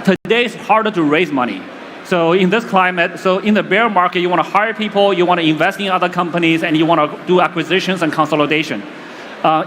Today it's harder to raise money. So in this climate, so in the bear market, you want to hire people, you want to invest in other companies, and you want to do acquisitions and consolidation.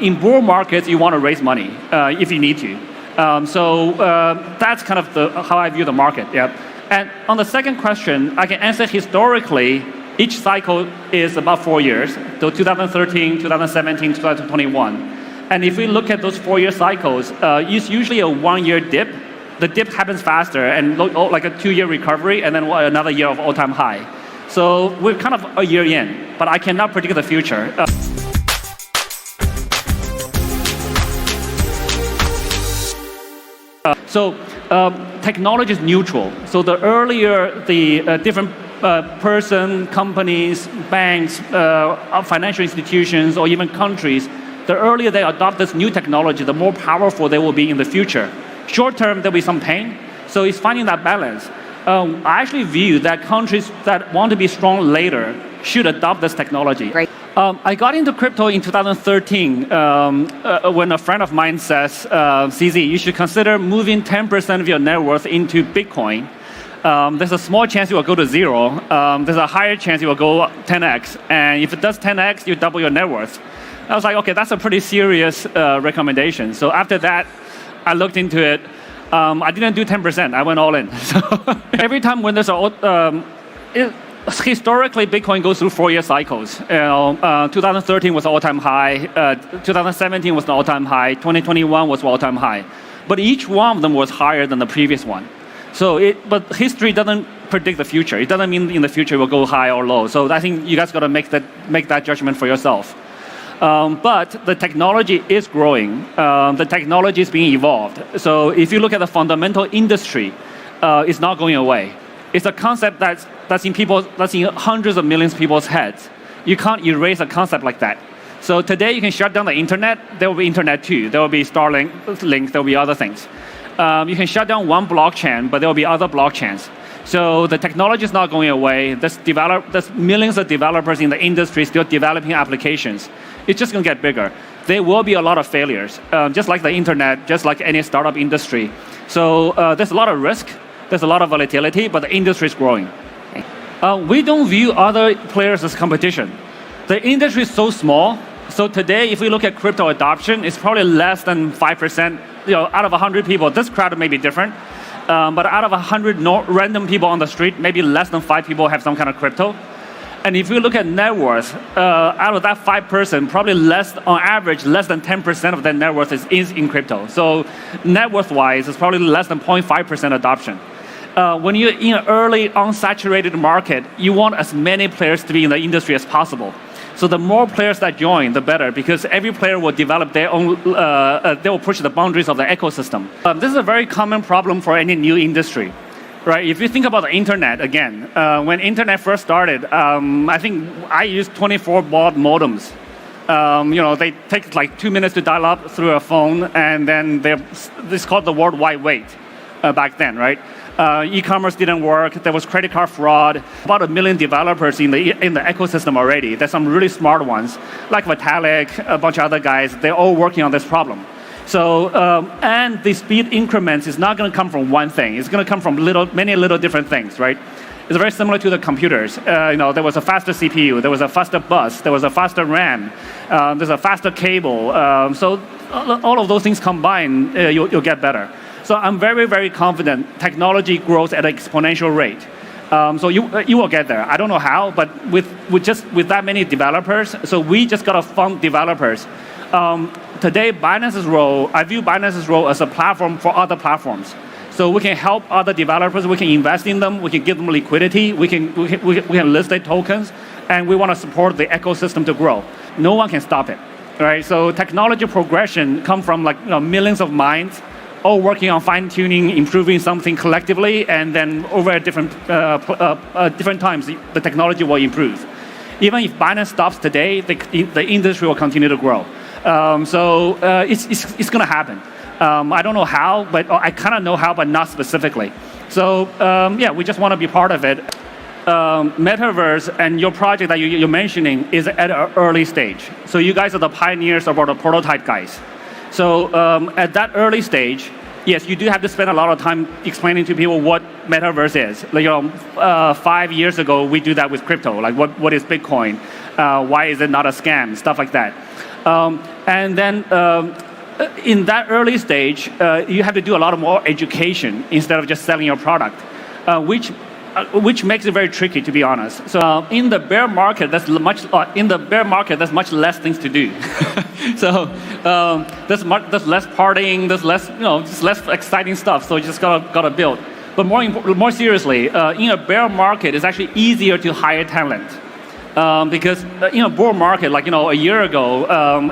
In bull markets, you want to raise money if you need to. That's kind of how I view the market. Yeah. And on the second question, I can answer historically. Each cycle is about 4 years, so 2013, 2017, 2021. And if we look at those 4-year cycles, it's usually a 1-year dip. The dip happens faster and like a 2-year recovery and then another year of all-time high. So we're kind of a year in, but I cannot predict the future. Technology is neutral. So the earlier the different person, companies, banks, financial institutions, or even countries, the earlier they adopt this new technology, the more powerful they will be in the future. Short term, there'll be some pain. So it's finding that balance. I actually view that countries that want to be strong later should adopt this technology. Great. I got into crypto in 2013 when a friend of mine says, CZ, you should consider moving 10% of your net worth into Bitcoin. There's a small chance you will go to zero. There's a higher chance you will go 10x. And if it does 10x, you double your net worth. I was like, okay, that's a pretty serious recommendation. So after that, I looked into it. I didn't do 10%. I went all in. So every time when there's historically, Bitcoin goes through 4-year cycles. 2013 was all-time high. 2017 was an all-time high. 2021 was all-time high. But each one of them was higher than the previous one. But history doesn't predict the future. It doesn't mean in the future it will go high or low. So I think you guys got to make that judgment for yourself. But the technology is growing. The technology is being evolved. So if you look at the fundamental industry, it's not going away. It's a concept that's in hundreds of millions of people's heads. You can't erase a concept like that. So today you can shut down the internet. There will be internet too. There will be Starlink, there will be other things. You can shut down one blockchain, but there will be other blockchains. So the technology is not going away. There's millions of developers in the industry still developing applications. It's just going to get bigger. There will be a lot of failures, just like the internet, just like any startup industry. So there's a lot of risk. There's a lot of volatility, but the industry is growing. We don't view other players as competition. The industry is so small. So today, if we look at crypto adoption, it's probably less than 5%. Out of 100 people, this crowd may be different. But out of 100 random people on the street, maybe less than 5 people have some kind of crypto. And if you look at net worth, out of that 5%, probably on average, less than 10% of their net worth is in crypto. So net worth-wise, it's probably less than 0.5% adoption. When you're in an early, unsaturated market, you want as many players to be in the industry as possible. So the more players that join, the better, because every player will develop their own, they will push the boundaries of the ecosystem. This is a very common problem for any new industry, right? If you think about the internet again, when internet first started, I think I used 24 baud modems. They take like 2 minutes to dial up through a phone, and then it's called the World Wide Web back then, right? E-commerce didn't work. There was credit card fraud. About 1 million developers in the ecosystem already. There's some really smart ones, like Vitalik, a bunch of other guys. They're all working on this problem. So, and the speed increments is not going to come from one thing. It's going to come from many little different things, right? It's very similar to the computers. There was a faster CPU. There was a faster bus. There was a faster RAM. There's a faster cable. So all of those things combined, you'll get better. So I'm very, very confident technology grows at an exponential rate. So you will get there. I don't know how, but with that many developers, so we just got to fund developers. Today, Binance's role, I view Binance's role as a platform for other platforms. So we can help other developers. We can invest in them. We can give them liquidity. We can list their tokens, and we want to support the ecosystem to grow. No one can stop it, right? So technology progression comes from millions of minds, all working on fine-tuning, improving something collectively, and then over different times, the technology will improve. Even if Binance stops today, the industry will continue to grow. It's going to happen. I don't know how, but I kind of know how, but not specifically. So we just want to be part of it. Metaverse and your project that you're mentioning is at an early stage. So you guys are the pioneers or the prototype guys. So at that early stage, yes, you do have to spend a lot of time explaining to people what metaverse is. Like, 5 years ago, we do that with crypto. Like, what is Bitcoin? Why is it not a scam? Stuff like that. And then in that early stage, you have to do a lot of more education instead of just selling your product, which makes it very tricky, to be honest. So in the bear market, there's much less things to do. So there's less partying, there's less, just less exciting stuff. So you just gotta build. But more seriously, in a bear market, it's actually easier to hire talent. Because in a bull market, like a year ago,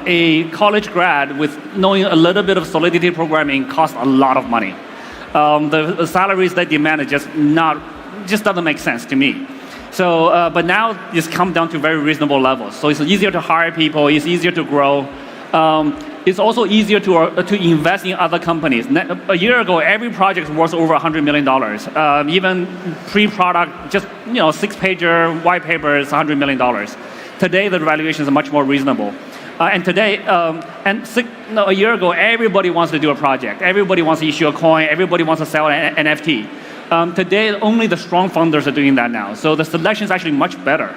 a college grad with knowing a little bit of Solidity programming costs a lot of money. The salaries they demand are just doesn't make sense to me. So, but now it's come down to very reasonable levels. So it's easier to hire people. It's easier to grow. It's also easier to invest in other companies. A year ago, every project was worth over $100 million. Even pre-product, just 6-pager white paper is $100 million. Today, the valuations are much more reasonable. And today, a year ago, everybody wants to do a project. Everybody wants to issue a coin. Everybody wants to sell an NFT. Today, only the strong founders are doing that now. So the selection is actually much better.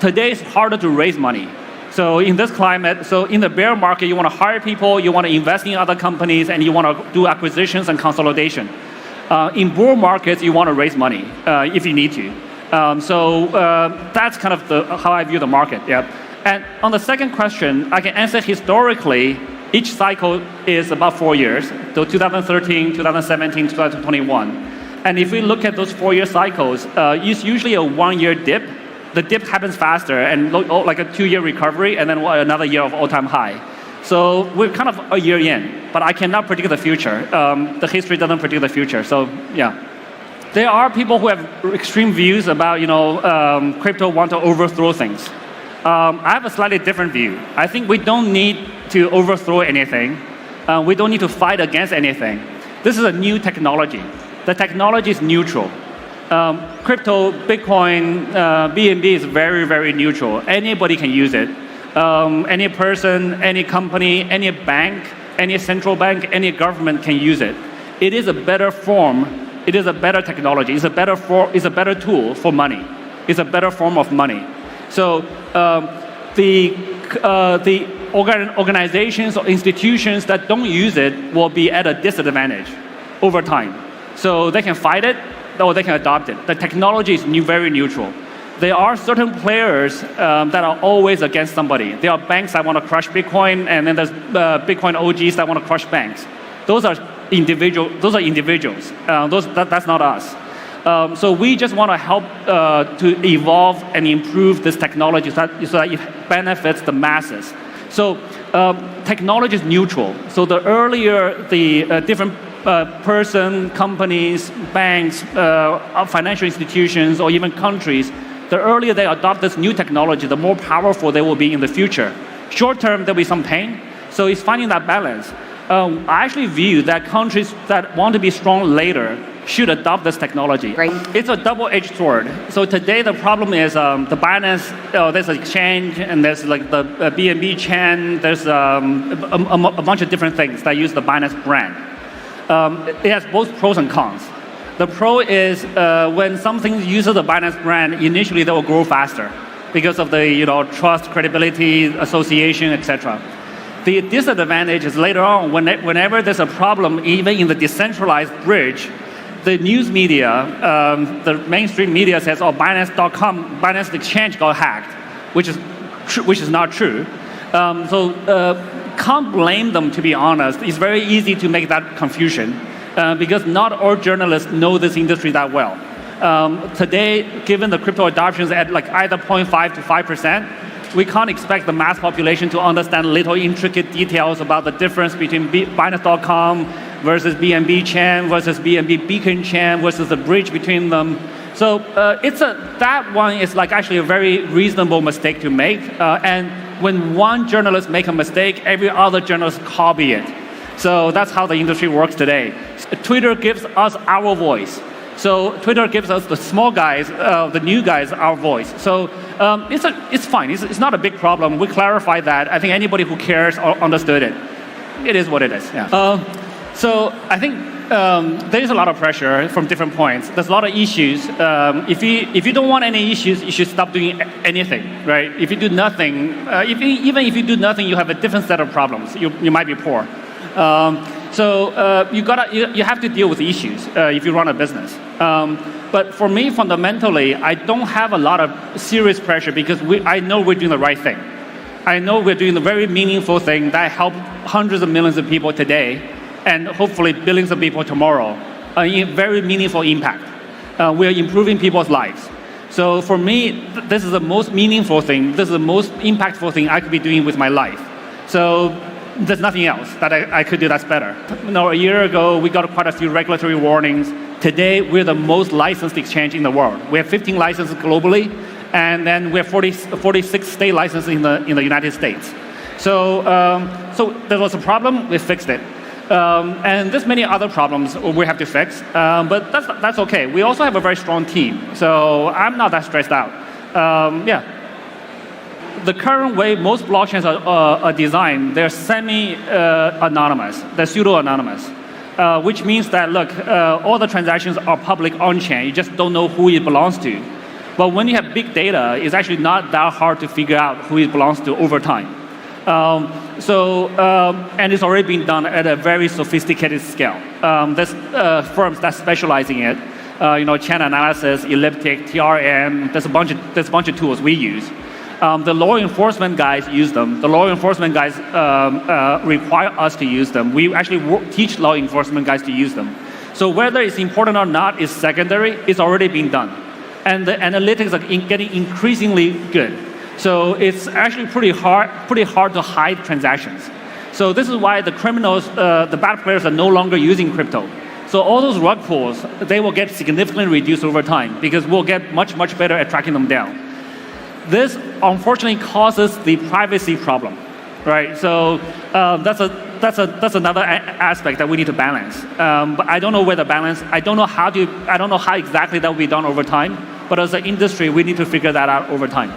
Today, it's harder to raise money. So in this climate, so in the bear market, you want to hire people, you want to invest in other companies, and you want to do acquisitions and consolidation. In bull markets, you want to raise money if you need to. That's kind of how I view the market. Yeah. And on the second question, I can answer historically. Each cycle is about 4 years, so 2013, 2017, 2021. And if we look at those 4-year cycles, it's usually a 1-year dip. The dip happens faster and like a 2-year recovery, and then another year of all-time high. So we're kind of a year in, but I cannot predict the future. The history doesn't predict the future. So yeah, there are people who have extreme views about crypto want to overthrow things. I have a slightly different view. I think we don't need to overthrow anything. We don't need to fight against anything. This is a new technology. The technology is neutral. Crypto, Bitcoin, BNB is very, very neutral. Anybody can use it. Any person, any company, any bank, any central bank, any government can use it. It is a better form. It is a better technology. It's a better tool for money. It's a better form of money. So the organizations or institutions that don't use it will be at a disadvantage over time. So they can fight it, or they can adopt it. The technology is very neutral. There are certain players that are always against somebody. There are banks that want to crush Bitcoin, and then there's Bitcoin OGs that want to crush banks. Those are individuals. That's not us. So we just want to help to evolve and improve this technology so that it benefits the masses. So technology is neutral. So the earlier the different person, companies, banks, financial institutions, or even countries, the earlier they adopt this new technology, the more powerful they will be in the future. Short term, there'll be some pain. So it's finding that balance. I actually view that countries that want to be strong later should adopt this technology. Right. It's a double-edged sword. So today the problem is the Binance, there's an exchange, and there's like the BNB chain, there's a bunch of different things that use the Binance brand. It has both pros and cons. The pro is when something uses the Binance brand, initially they will grow faster because of the trust, credibility, association, etc. The disadvantage is later on, whenever there's a problem, even in the decentralized bridge, the news media, the mainstream media says, "Oh, Binance.com, Binance Exchange got hacked," which is not true. Can't blame them, to be honest. It's very easy to make that confusion because not all journalists know this industry that well. Today, given the crypto adoptions at like either 0.5 to 5%, we can't expect the mass population to understand little intricate details about the difference between Binance.com versus BNB chain versus BNB beacon chain versus the bridge between them. So that one is like actually a very reasonable mistake to make. And when one journalist make a mistake, every other journalist copy it. So that's how the industry works today. Twitter gives us our voice. So Twitter gives us the small guys, the new guys, our voice. So it's fine. It's not a big problem. We clarified that. I think anybody who cares understood it. it is what it is. Yeah. So I think there is a lot of pressure from different points. There's a lot of issues. If you don't want any issues, you should stop doing anything, right? If you do nothing, even if you do nothing, you have a different set of problems. You might be poor. So you have to deal with issues if you run a business. But for me, fundamentally, I don't have a lot of serious pressure because I know we're doing the right thing. I know we're doing a very meaningful thing that help hundreds of millions of people today, and hopefully billions of people tomorrow. A very meaningful impact. We're improving people's lives. So for me, this is the most meaningful thing. This is the most impactful thing I could be doing with my life. So there's nothing else that I could do that's better. A year ago, we got quite a few regulatory warnings. Today, we're the most licensed exchange in the world. We have 15 licenses globally, and then we have 46 state licenses in the United States. So there was a problem, we fixed it. And there's many other problems we have to fix, but that's okay. We also have a very strong team, so I'm not that stressed out. The current way most blockchains are designed, they're semi-anonymous, they're pseudo-anonymous, which means that, look, all the transactions are public on-chain, you just don't know who it belongs to. But when you have big data, it's actually not that hard to figure out who it belongs to over time. And it's already been done at a very sophisticated scale. There's firms that specialize in it. Chain analysis, elliptic, TRM. There's a bunch of tools we use. The law enforcement guys use them. The law enforcement guys require us to use them. We actually teach law enforcement guys to use them. So whether it's important or not is secondary. It's already been done, and the analytics are getting increasingly good. So it's actually pretty hard to hide transactions. So this is why the criminals, the bad players, are no longer using crypto. So all those rug pulls, they will get significantly reduced over time because we'll get much better at tracking them down. This unfortunately causes the privacy problem, right? So that's another aspect that we need to balance. But I don't know where the balance. I don't know how exactly that will be done over time. But as an industry, we need to figure that out over time.